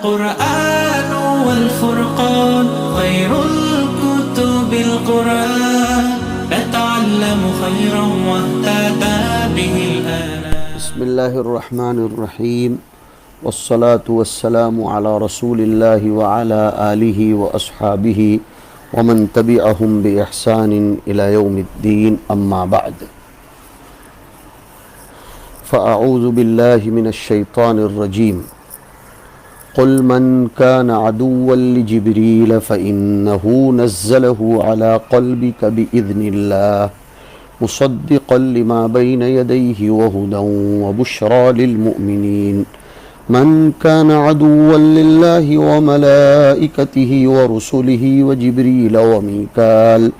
القرآن والفرقان خير الكتب القرآن نتعلم خيرا واهتدى به الآنام. بسم الله الرحمن الرحيم والصلاة والسلام على رسول الله وعلى آله وأصحابه ومن تبعهم بإحسان إلى يوم الدين. أما بعد، فأعوذ بالله من الشيطان الرجيم. قل من كان عدوا لجبريل فإنه نزله على قلبك بإذن الله مصدقا لما بين يديه وهدى وبشرى للمؤمنين. من كان عدوا لله وملائكته ورسله وجبريل وميكال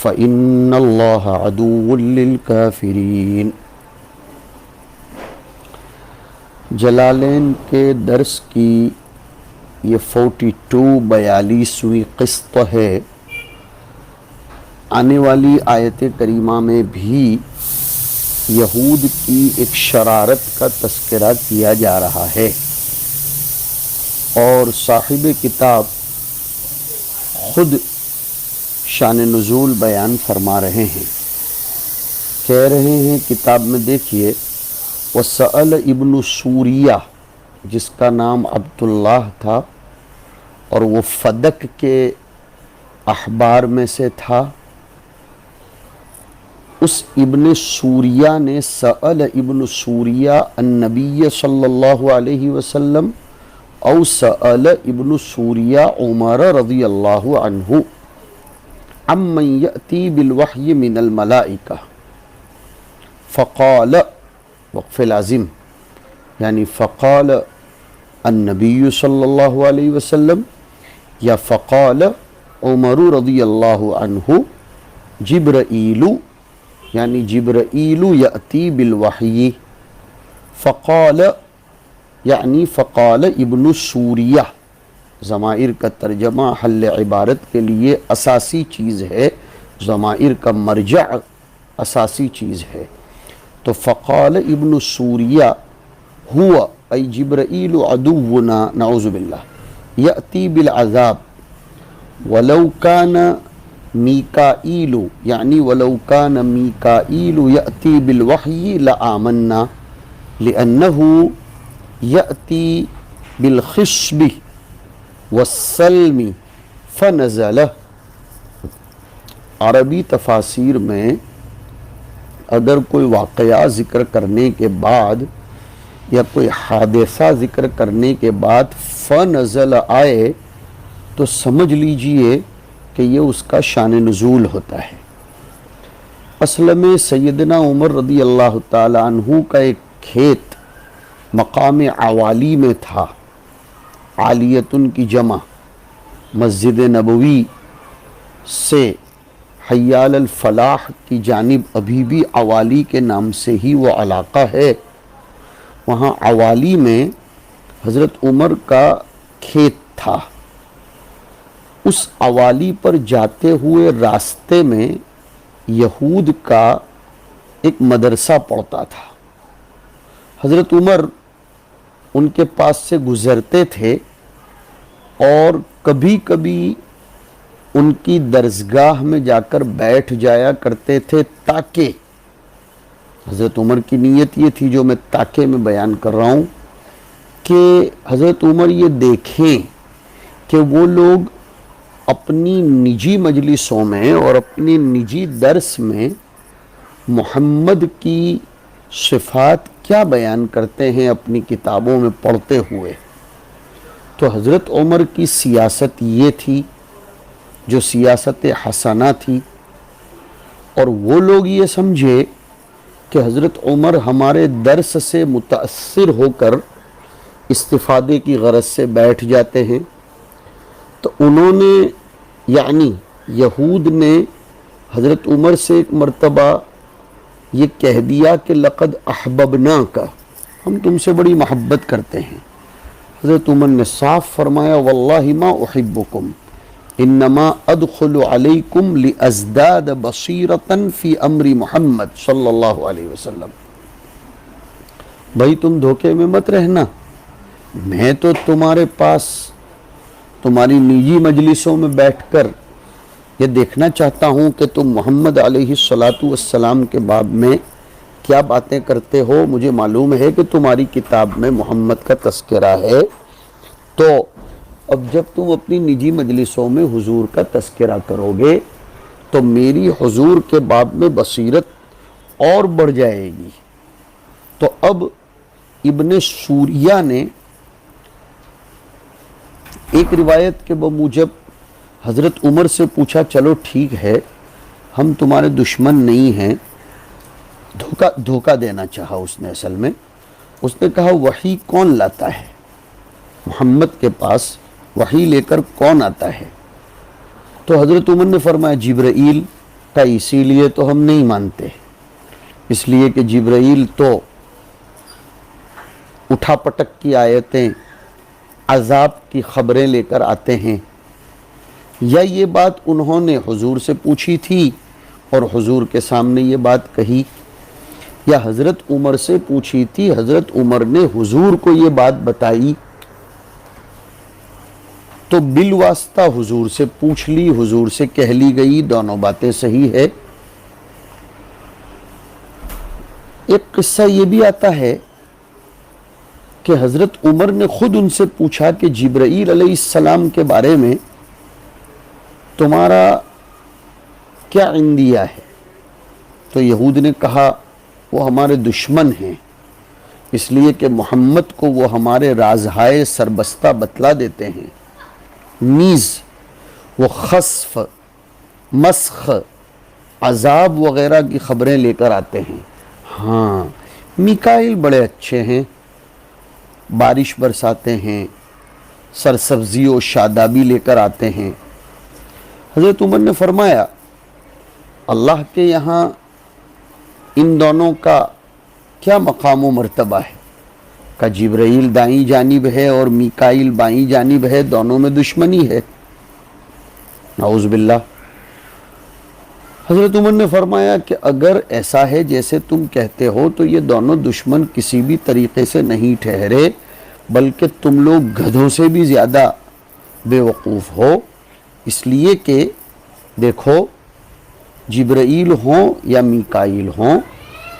فإن الله عدو للكافرين. جلالین کے درس کی یہ 42 قسط ہے. آنے والی آیت کریمہ میں بھی یہود کی ایک شرارت کا تذکرہ کیا جا رہا ہے اور صاحب کتاب خود شان نزول بیان فرما رہے ہیں. کہہ رہے ہیں کتاب میں دیکھیے، وسأل ابن سوریہ، جس کا نام عبداللہ تھا اور وہ فدق کے احبار میں سے تھا. اس ابن سوریہ نے سأل ابن سوریہ النبی صلی اللہ علیہ وسلم او سأل ابن سوریہ عمر رضی اللہ عنہ عمن یأتی بالوحی من الملائکہ فقال، وقف لازم، یعنی فقال النبی صلی اللہ علیہ وسلم یا فقال عمر رضی اللہ عنہ جبرائیل، یعنی جبرائیل یأتی بالوحی. فقال یعنی فقال ابن سوریہ. ضمائر کا ترجمہ حل عبارت کے لیے اساسی چیز ہے، ضمائر کا مرجع اساسی چیز ہے. تو فقال ابن سوریہ ہوا ای جبرائیل عدونا نعوذ باللہ یأتی بالعذاب ولو کان میکائیل، یعنی ولو کان میکائیل یأتی بالوحی لآمنا لأنہ یأتی بالخشب والسلم فنزل. عربی تفاسیر میں اگر کوئی واقعہ ذکر کرنے کے بعد یا کوئی حادثہ ذکر کرنے کے بعد فنزل آئے تو سمجھ لیجئے کہ یہ اس کا شان نزول ہوتا ہے. اصل میں سیدنا عمر رضی اللہ تعالی عنہ کا ایک کھیت مقام عوالی میں تھا. عالیتن کی جمع مسجد نبوی سے حیال الفلاح کی جانب ابھی بھی عوالی کے نام سے ہی وہ علاقہ ہے. وہاں عوالی میں حضرت عمر کا کھیت تھا. اس عوالی پر جاتے ہوئے راستے میں یہود کا ایک مدرسہ پڑتا تھا. حضرت عمر ان کے پاس سے گزرتے تھے اور کبھی کبھی ان کی درسگاہ میں جا کر بیٹھ جایا کرتے تھے تاکہ حضرت عمر کی نیت یہ تھی، جو میں تاکہ میں بیان کر رہا ہوں، کہ حضرت عمر یہ دیکھیں کہ وہ لوگ اپنی نجی مجلسوں میں اور اپنی نجی درس میں محمد کی صفات کیا بیان کرتے ہیں اپنی کتابوں میں پڑھتے ہوئے. تو حضرت عمر کی سیاست یہ تھی جو سیاست حسنہ تھی، اور وہ لوگ یہ سمجھے کہ حضرت عمر ہمارے درس سے متاثر ہو کر استفادے کی غرض سے بیٹھ جاتے ہیں. تو انہوں نے، یعنی یہود نے حضرت عمر سے ایک مرتبہ یہ کہہ دیا کہ لقد احببناک، ہم تم سے بڑی محبت کرتے ہیں. حضرت عمر نے صاف فرمایا واللہ ما احبکم انما ادخل علیکم لازداد بصیرتا فی امر محمد صلی اللہ علیہ وسلم. بھائی تم دھوکے میں مت رہنا، میں تو تمہارے پاس تمہاری نجی مجلسوں میں بیٹھ کر یہ دیکھنا چاہتا ہوں کہ تم محمد علیہ الصلاۃ والسلام کے باب میں کیا باتیں کرتے ہو. مجھے معلوم ہے کہ تمہاری کتاب میں محمد کا تذکرہ ہے، تو اب جب تم اپنی نجی مجلسوں میں حضور کا تذکرہ کرو گے تو میری حضور کے باب میں بصیرت اور بڑھ جائے گی. تو اب ابن سوریہ نے ایک روایت کے بموجب حضرت عمر سے پوچھا، چلو ٹھیک ہے ہم تمہارے دشمن نہیں ہیں. دھوکہ دینا چاہا اس نے. اصل میں اس نے کہا وحی کون لاتا ہے؟ محمد کے پاس وحی لے کر کون آتا ہے؟ تو حضرت عمر نے فرمایا جبرائیل کا. اسی لیے تو ہم نہیں مانتے، اس لیے کہ جبرائیل تو اٹھا پٹک کی آیتیں، عذاب کی خبریں لے کر آتے ہیں. یا یہ بات انہوں نے حضور سے پوچھی تھی اور حضور کے سامنے یہ بات کہی، یا حضرت عمر سے پوچھی تھی، حضرت عمر نے حضور کو یہ بات بتائی، تو بالواسطہ حضور سے پوچھ لی، حضور سے کہہ لی گئی. دونوں باتیں صحیح ہے. ایک قصہ یہ بھی آتا ہے کہ حضرت عمر نے خود ان سے پوچھا کہ جبرائیل علیہ السلام کے بارے میں تمہارا کیا عندیہ ہے؟ تو یہود نے کہا وہ ہمارے دشمن ہیں، اس لیے کہ محمد کو وہ ہمارے رازہائے سربستہ بتلا دیتے ہیں، نیز وہ خسف، مسخ، عذاب وغیرہ کی خبریں لے کر آتے ہیں. ہاں میکائیل بڑے اچھے ہیں، بارش برساتے ہیں، سرسبزی و شادابی لے کر آتے ہیں. حضرت عمر نے فرمایا اللہ کے یہاں ان دونوں کا کیا مقام و مرتبہ ہے؟ کہ جبرائیل دائیں جانب ہے اور میکائیل بائیں جانب ہے، دونوں میں دشمنی ہے. نعوذ باللہ. حضرت عمر نے فرمایا کہ اگر ایسا ہے جیسے تم کہتے ہو تو یہ دونوں دشمن کسی بھی طریقے سے نہیں ٹھہرے، بلکہ تم لوگ گدھوں سے بھی زیادہ بے وقوف ہو. اس لیے کہ دیکھو جبرائیل ہوں یا میکائیل ہوں،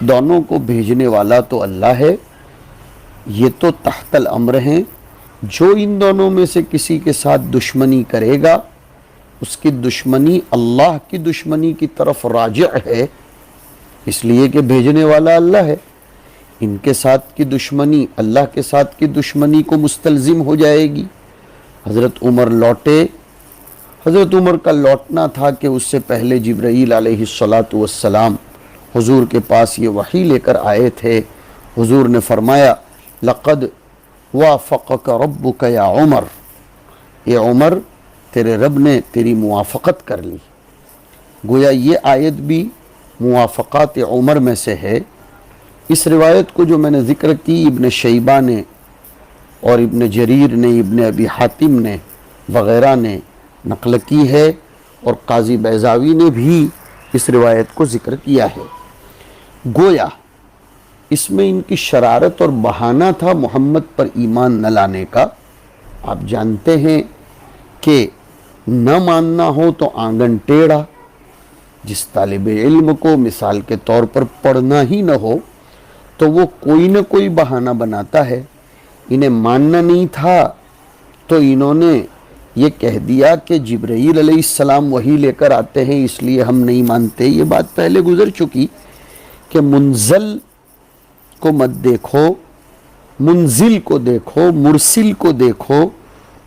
دونوں کو بھیجنے والا تو اللہ ہے. یہ تو تحت الامر ہیں. جو ان دونوں میں سے کسی کے ساتھ دشمنی کرے گا اس کی دشمنی اللہ کی دشمنی کی طرف راجع ہے، اس لیے کہ بھیجنے والا اللہ ہے. ان کے ساتھ کی دشمنی اللہ کے ساتھ کی دشمنی کو مستلزم ہو جائے گی. حضرت عمر لوٹے. حضرت عمر کا لوٹنا تھا کہ اس سے پہلے جبرائیل علیہ الصلاۃ والسلام حضور کے پاس یہ وحی لے کر آئے تھے. حضور نے فرمایا لقد وافقک ربک یا عمر، اے عمر تیرے رب نے تیری موافقت کر لی. گویا یہ آیت بھی موافقات عمر میں سے ہے. اس روایت کو جو میں نے ذکر کی ابن شیبہ نے اور ابن جریر نے، ابن ابی حاتم نے وغیرہ نے نقل کی ہے، اور قاضی بیضاوی نے بھی اس روایت کو ذکر کیا ہے. گویا اس میں ان کی شرارت اور بہانہ تھا محمد پر ایمان نہ لانے کا. آپ جانتے ہیں کہ نہ ماننا ہو تو آنگن ٹیڑھا. جس طالب علم کو مثال کے طور پر پڑھنا ہی نہ ہو تو وہ کوئی نہ کوئی بہانہ بناتا ہے. انہیں ماننا نہیں تھا تو انہوں نے یہ کہہ دیا کہ جبرائیل علیہ السلام وحی لے کر آتے ہیں اس لیے ہم نہیں مانتے. یہ بات پہلے گزر چکی کہ منزل کو مت دیکھو، منزل کو دیکھو، مرسل کو دیکھو،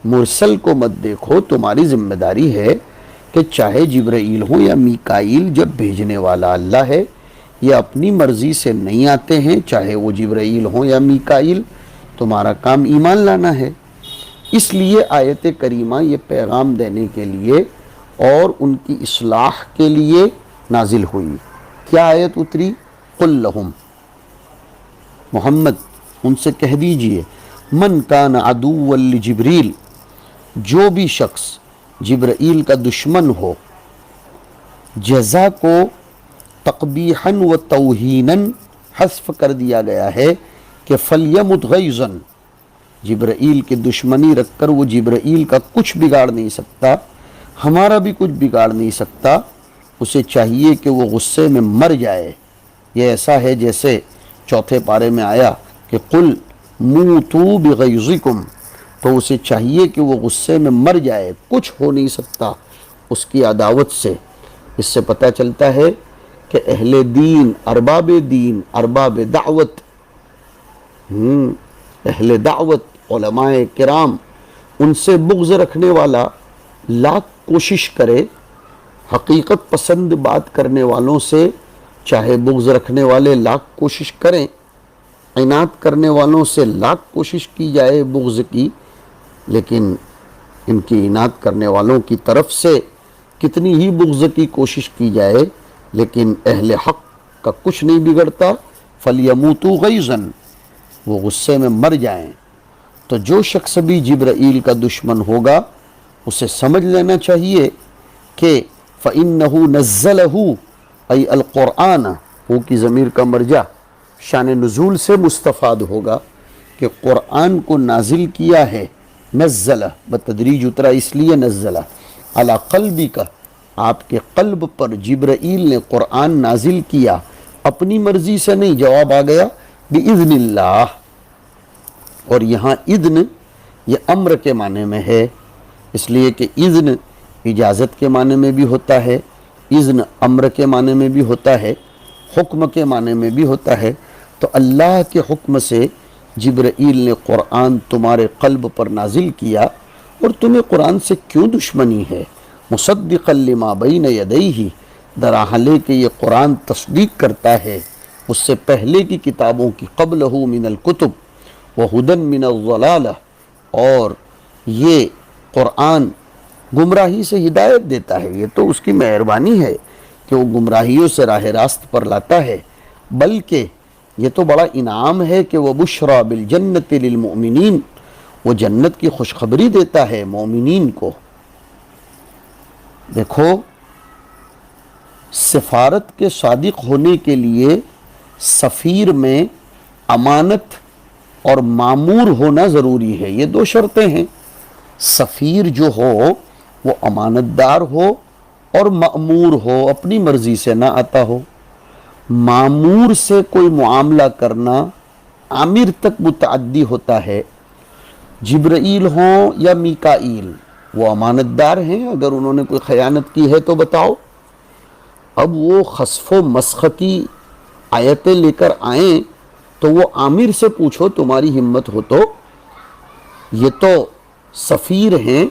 مرسل کو مت دیکھو. تمہاری ذمہ داری ہے کہ چاہے جبرائیل ہو یا میکائیل، جب بھیجنے والا اللہ ہے یہ اپنی مرضی سے نہیں آتے ہیں، چاہے وہ جبرائیل ہو یا میکائیل، تمہارا کام ایمان لانا ہے. اس لیے آیت کریمہ یہ پیغام دینے کے لیے اور ان کی اصلاح کے لیے نازل ہوئی. کیا آیت اتری؟ قل لہم، محمد ان سے کہہ دیجئے، من کان عدوا لجبریل، جو بھی شخص جبرائیل کا دشمن ہو. جزا کو تقبیحا و توہینا حذف کر دیا گیا ہے کہ فلیمت غیظا، جبرائیل کی دشمنی رکھ کر وہ جبرائیل کا کچھ بگاڑ نہیں سکتا، ہمارا بھی کچھ بگاڑ نہیں سکتا۔ اسے چاہیے کہ وہ غصے میں مر جائے۔ یہ ایسا ہے جیسے چوتھے پارے میں آیا کہ قل موتوا بغیظکم، تو اسے چاہیے کہ وہ غصے میں مر جائے، کچھ ہو نہیں سکتا اس کی عداوت سے۔ اس سے پتہ چلتا ہے کہ اہل دین، ارباب دعوت، اہل دعوت، علماء کرام، ان سے بغض رکھنے والا لاکھ کوشش کرے، حقیقت پسند بات کرنے والوں سے چاہے بغض رکھنے والے لاکھ کوشش کریں، عناد کرنے والوں سے لاکھ کوشش کی جائے بغض کی، لیکن ان کی عناد کرنے والوں کی طرف سے کتنی ہی بغض کی کوشش کی جائے، لیکن اہل حق کا کچھ نہیں بگڑتا۔ فَلْيَمُوتُوا غَيْظًا، وہ غصے میں مر جائیں۔ تو جو شخص بھی جبرائیل کا دشمن ہوگا اسے سمجھ لینا چاہیے کہ فَإِنَّهُ نَزَّلَهُ أي القرآن، وہ کی ضمیر کا مرجع شان نزول سے مستفاد ہوگا کہ قرآن کو نازل کیا ہے، نزلہ بتدریج اترا اس لیے نزلہ، علی قلبی کا، آپ کے قلب پر جبرائیل نے قرآن نازل کیا، اپنی مرضی سے نہیں، جواب آ گیا بِإِذْنِ اللہ۔ اور یہاں اذن یہ امر کے معنی میں ہے، اس لیے کہ اذن اجازت کے معنی میں بھی ہوتا ہے، اذن امر کے معنی میں بھی ہوتا ہے، حکم کے معنی میں بھی ہوتا ہے۔ تو اللہ کے حکم سے جبرائیل نے قرآن تمہارے قلب پر نازل کیا، اور تمہیں قرآن سے کیوں دشمنی ہے؟ مصدقا لما بین یدیہ، دراحلے کہ یہ قرآن تصدیق کرتا ہے اس سے پہلے کی کتابوں کی، قبلہ من الکتب وہدی من الضلالہ، اور یہ قرآن گمراہی سے ہدایت دیتا ہے۔ یہ تو اس کی مہربانی ہے کہ وہ گمراہیوں سے راہ راست پر لاتا ہے، بلکہ یہ تو بڑا انعام ہے کہ وہ بشریٰ بالجنت للمؤمنین، وہ جنت کی خوشخبری دیتا ہے مومنین کو۔ دیکھو، سفارت کے صادق ہونے کے لیے سفیر میں امانت اور مامور ہونا ضروری ہے، یہ دو شرطیں ہیں۔ سفیر جو ہو وہ امانت دار ہو اور مأمور ہو، اپنی مرضی سے نہ آتا ہو۔ مامور سے کوئی معاملہ کرنا عامر تک متعدی ہوتا ہے۔ جبرائیل ہوں یا میکائیل، وہ امانت دار ہیں، اگر انہوں نے کوئی خیانت کی ہے تو بتاؤ۔ اب وہ خسف و مسخ کی آیتیں لے کر آئیں تو وہ عامر سے پوچھو تمہاری ہمت ہو تو۔ یہ تو سفیر ہیں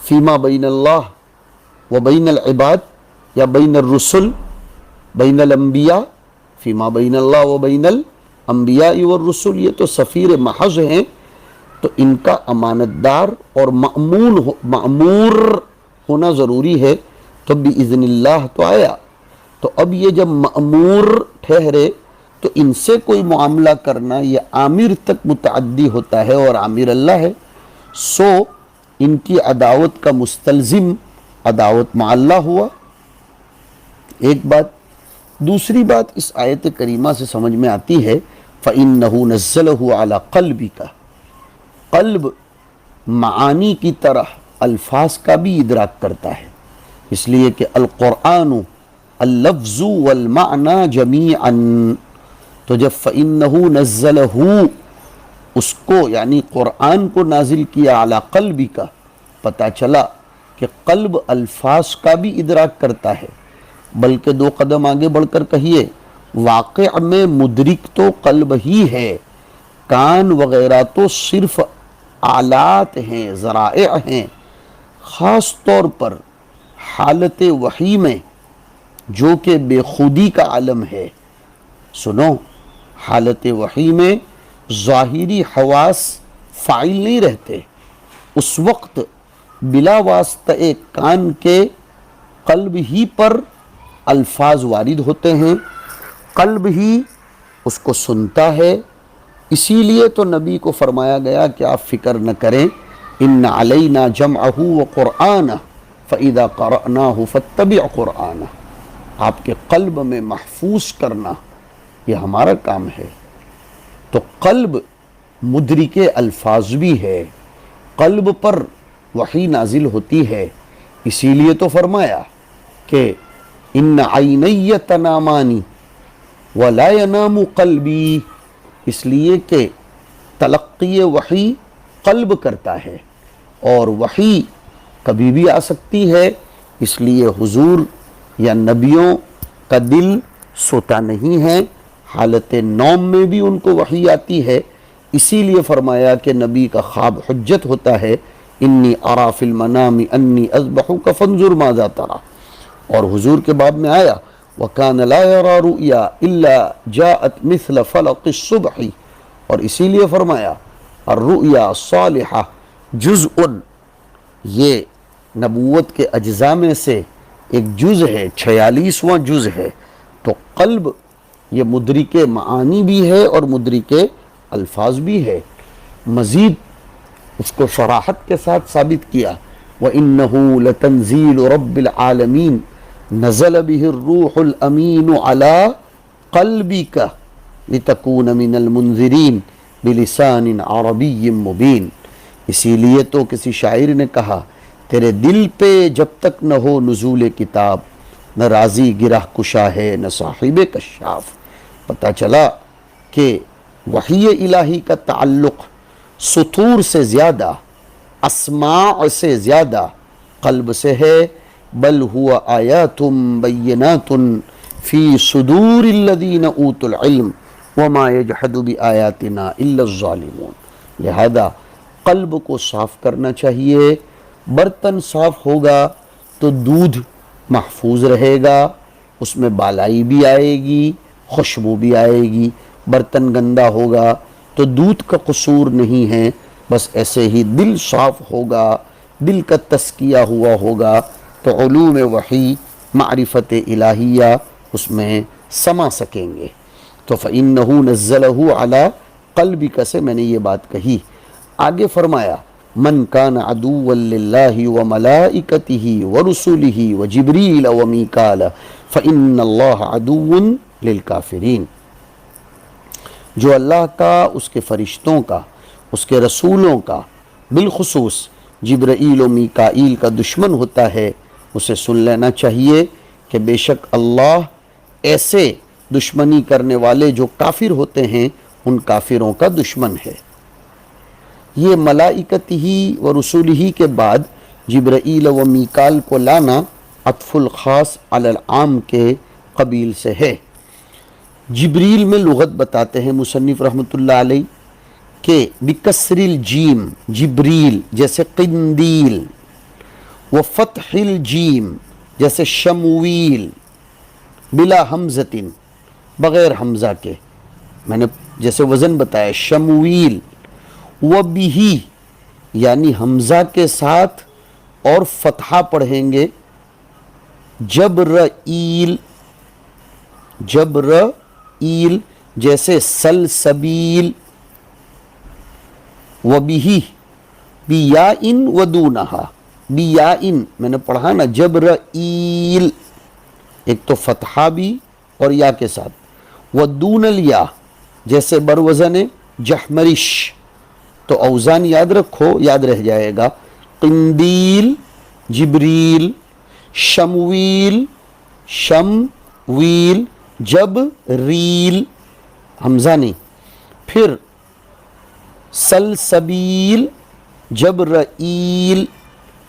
فیما بین اللہ و بین العباد، یا بین الرسل، بین الانبیاء، فیما بین اللہ و بین الانبیاء والرسل، یہ تو سفیر محض ہیں۔ تو ان کا امانت دار اور مأمور ہونا ضروری ہے۔ تو بِإِذْنِ اللہ تو آیا، تو اب یہ جب مأمور ٹھہرے تو ان سے کوئی معاملہ کرنا یہ عامر تک متعدی ہوتا ہے، اور عامر اللہ ہے، سو ان کی عداوت کا مستلزم عداوت مع اللہ ہوا۔ ایک بات۔ دوسری بات اس آیت کریمہ سے سمجھ میں آتی ہے فَإِنَّهُ نَزَّلَهُ عَلَى قَلْبِكَ، قلب معانی کی طرح الفاظ کا بھی ادراک کرتا ہے، اس لیے کہ القرآن اللفظ والمعنی جمیعا، تو جب فَإِنَّهُ نَزَّلَهُ اس کو یعنی قرآن کو نازل کیا علی قلبی کا، پتہ چلا کہ قلب الفاظ کا بھی ادراک کرتا ہے۔ بلکہ دو قدم آگے بڑھ کر کہیے، واقع میں مدرک تو قلب ہی ہے، کان وغیرہ تو صرف آلات ہیں، ذرائع ہیں۔ خاص طور پر حالت وحی میں جو کہ بے خودی کا عالم ہے، سنو، حالت وحی میں ظاہری حواس فاعل نہیں رہتے، اس وقت بلا واسطہ کان کے قلب ہی پر الفاظ وارد ہوتے ہیں، قلب ہی اس کو سنتا ہے۔ اسی لیے تو نبی کو فرمایا گیا کہ آپ فکر نہ کریں، ان علینا جمعہ وقرآنہ فاذا قرأناہ فاتبع قرآنہ، آپ کے قلب میں محفوظ کرنا یہ ہمارا کام ہے۔ تو قلب مدرک الفاظ بھی ہے، قلب پر وحی نازل ہوتی ہے، اسی لیے تو فرمایا کہ ان عینی تنامانی ولا ینام قلبی، اس لیے کہ تلقی وحی قلب کرتا ہے اور وحی کبھی بھی آ سکتی ہے، اس لیے حضور یا نبیوں کا دل سوتا نہیں ہے، حالت نوم میں بھی ان کو وحی آتی ہے، اسی لیے فرمایا کہ نبی کا خواب حجت ہوتا ہے، انی ارا فی المنام انی اذبحک فانظر ماذا تری، اور حضور کے باب میں آیا وَكَانَ لَا يَرَى رُؤْيَا إِلَّا جَاءَتْ مِثْلَ فَلَقِ الصُّبْحِ، اور اسی لیے فرمایا الرؤیا الصالحہ جزء، یہ نبوت کے اجزاء میں سے ایک جز ہے، 46واں جز ہے، تو قلب یہ مدرک معانی بھی ہے اور مدرک الفاظ بھی ہے، مزید اس کو صراحت کے ساتھ ثابت کیا وَإِنَّهُ لَتَنزِيلُ رَبِّ الْعَالَمِينَ نزل به الروح الامین علی قلبک لتکون من المنذرین بلسان عربی مبین، اسی لیے تو کسی شاعر نے کہا تیرے دل پہ جب تک نہ ہو نزول کتاب، نہ رازی گرہ کشا ہے نہ صاحب کشاف۔ پتہ چلا کہ وحی الہی کا تعلق سطور سے زیادہ، اسماع سے زیادہ قلب سے ہے، بل ہوا آیات بینات فی صدور الذین اوتوا العلم وما یجحد بآیاتنا الا الظالمون۔ لہذا قلب کو صاف کرنا چاہیے، برتن صاف ہوگا تو دودھ محفوظ رہے گا، اس میں بالائی بھی آئے گی، خوشبو بھی آئے گی، برتن گندا ہوگا تو دودھ کا قصور نہیں ہے، بس ایسے ہی دل صاف ہوگا، دل کا تزکیہ ہوا ہوگا تو علوم وحی، معرفت الہیہ اس میں سما سکیں گے۔ تو فَإِنَّهُ نَزَّلَهُ عَلَىٰ قَلْبِكَ سے میں نے یہ بات کہی۔ آگے فرمایا مَنْ كَانَ عَدُوًّا لِلَّهِ وَمَلَائِكَتِهِ وَرُسُلِهِ وَجِبْرِيلَ وَمِيكَالَ فَإِنَّ اللَّهَ عَدُوٌّ لِلْكَافِرِينَ، جو اللہ کا، اس کے فرشتوں کا، اس کے رسولوں کا، بالخصوص جبرائیل و میکائیل کا دشمن ہوتا ہے، اسے سن لینا چاہیے کہ بے شک اللہ ایسے دشمنی کرنے والے جو کافر ہوتے ہیں ان کافروں کا دشمن ہے۔ یہ ملائکتہ و رسولہ کے بعد جبرائیل و میکال کو لانا عطف الخاص علی العام کے قبیل سے ہے۔ جبریل میں لغت بتاتے ہیں مصنف رحمۃ اللہ علیہ کہ بکسر الجیم جبریل جیسے قندیل، و فتح الجیم جیسے شمویل، بلا حمزۃ بغیر حمزہ کے، میں نے جیسے وزن بتایا شمویل، و بھی یعنی حمزہ کے ساتھ اور فتحہ پڑھیں گے، جبرائیل، جبرائیل جیسے سلسبیل، و بھی بیائن و دونہا، بیائن میں نے پڑھا نا جبرائیل، ایک تو فتحہ بھی اور یا کے ساتھ، و دون الیا جیسے بروزن جحمرش، تو اوزان یاد رکھو، یاد رہ جائے گا، قندیل جبریل، شمویل شمویل، جبریل حمزہ نہیں، پھر سلسبیل جبرائیل،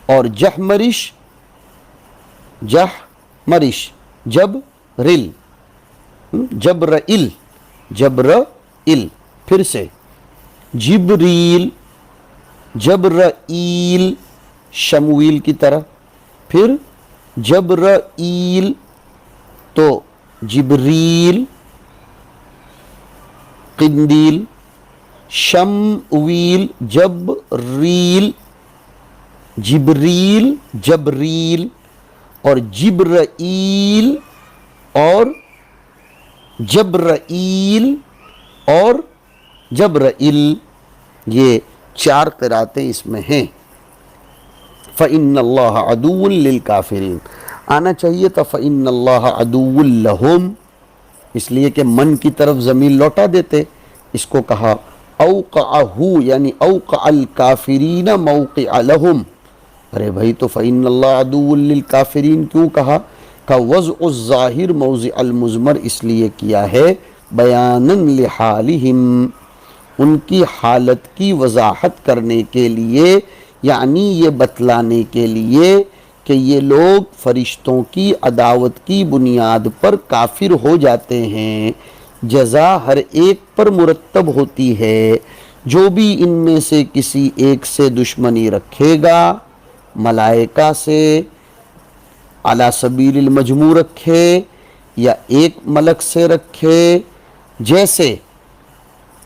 اور جحمرش جحمرش جبرل، جبرائیل جبرائیل، پھر سے جبریل جبرائیل شمویل کی طرح، پھر جبرائیل تو جبریل قندیل، شمویل جبریل، جبریل جبریل، اور جبرائیل اور جبرائیل اور جبرائیل، یہ چار قراتیں اس میں ہیں۔ فَإِنَّ اللَّهَ عَدُوٌّ لِلْكَافِرِينَ آنا چاہیے تھا فَإِنَّ اللَّهَ عَدُوٌّ لَهُمْ، اس لیے کہ من کی طرف ضمیر لوٹا دیتے، اس کو کہا اوقعہ یعنی اوقع الکافرین موقع لہم، ارے بھائی تو فإن اللہ عدو للکافرین کیوں کہا؟ کا وضع الظاہر موضع المضمر اس لیے کیا ہے بیانا لحالہم، ان کی حالت کی وضاحت کرنے کے لیے، یعنی یہ بتلانے کے لیے کہ یہ لوگ فرشتوں کی عداوت کی بنیاد پر کافر ہو جاتے ہیں، جزا ہر ایک پر مرتب ہوتی ہے، جو بھی ان میں سے کسی ایک سے دشمنی رکھے گا، ملائکہ سے علی سبیل المجموع رکھے یا ایک ملک سے رکھے، جیسے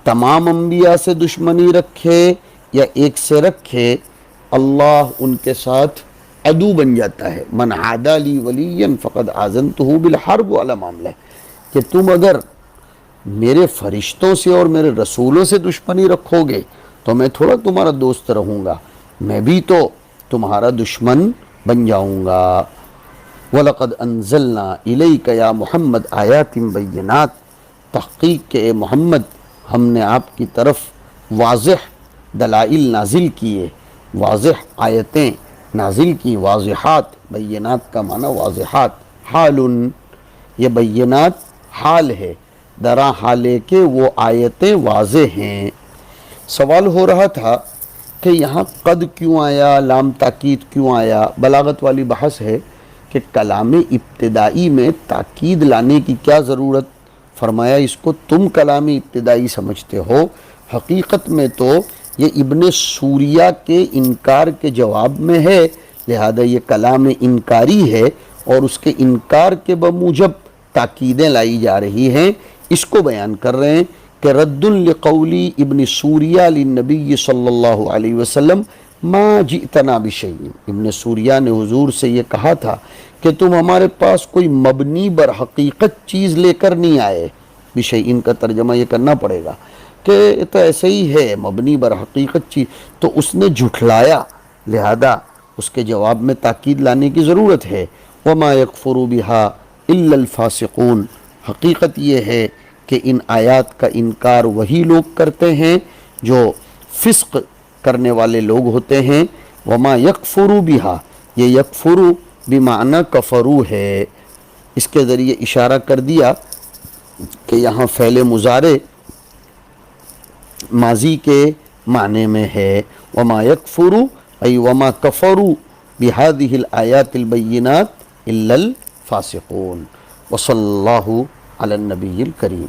تمام انبیاء سے دشمنی رکھے یا ایک سے رکھے، اللہ ان کے ساتھ عدو بن جاتا ہے۔ من عادی لی ولیا فقد آذنتہ بالحرب والا معاملہ ہے کہ تم اگر میرے فرشتوں سے اور میرے رسولوں سے دشمنی رکھو گے تو میں تھوڑا تمہارا دوست رہوں گا، میں بھی تو تمہارا دشمن بن جاؤں گا۔ وَلَقَدْ أَنزَلْنَا إِلَيْكَ يَا محمد آیات بینات، تحقیق کہ اے محمد ہم نے آپ کی طرف واضح دلائل نازل کیے، واضح آیتیں نازل کی، واضحات، بینات کا معنی واضحات، حال، یہ بینات حال ہے، درا حالے کہ وہ آیتیں واضح ہیں۔ سوال ہو رہا تھا کہ یہاں قد کیوں آیا، لام تاکید کیوں آیا؟ بلاغت والی بحث ہے کہ کلام ابتدائی میں تاکید لانے کی کیا ضرورت؟ فرمایا اس کو تم کلام ابتدائی سمجھتے ہو، حقیقت میں تو یہ ابن سوریہ کے انکار کے جواب میں ہے، لہذا یہ کلام انکاری ہے اور اس کے انکار کے بموجب تاکیدیں لائی جا رہی ہیں۔ اس کو بیان کر رہے ہیں کہ رد لقولی ابن سوریہ للنبی صلی اللہ علیہ وسلم ما جئتنا بشیء، ابن سوریہ نے حضور سے یہ کہا تھا کہ تم ہمارے پاس کوئی مبنی بر حقیقت چیز لے کر نہیں آئے، بشیء کا ترجمہ یہ کرنا پڑے گا کہ تو ایسے ہی ہے مبنی بر حقیقت چیز، تو اس نے جھٹلایا، لہذا اس کے جواب میں تاکید لانے کی ضرورت ہے۔ وما یکفر بہا الا الفاسقون، حقیقت یہ ہے کہ ان آیات کا انکار وہی لوگ کرتے ہیں جو فسق کرنے والے لوگ ہوتے ہیں۔ وما یکفر بہا، یہ یکفر بمعنی کفرو ہے، اس کے ذریعے اشارہ کر دیا کہ یہاں فعل مضارع ماضی کے معنی میں ہے، وما یکفر ای وما کفروا بهذه الآیات البینات الا الفاسقون۔ وصلی اللہ علی النبی الکریم۔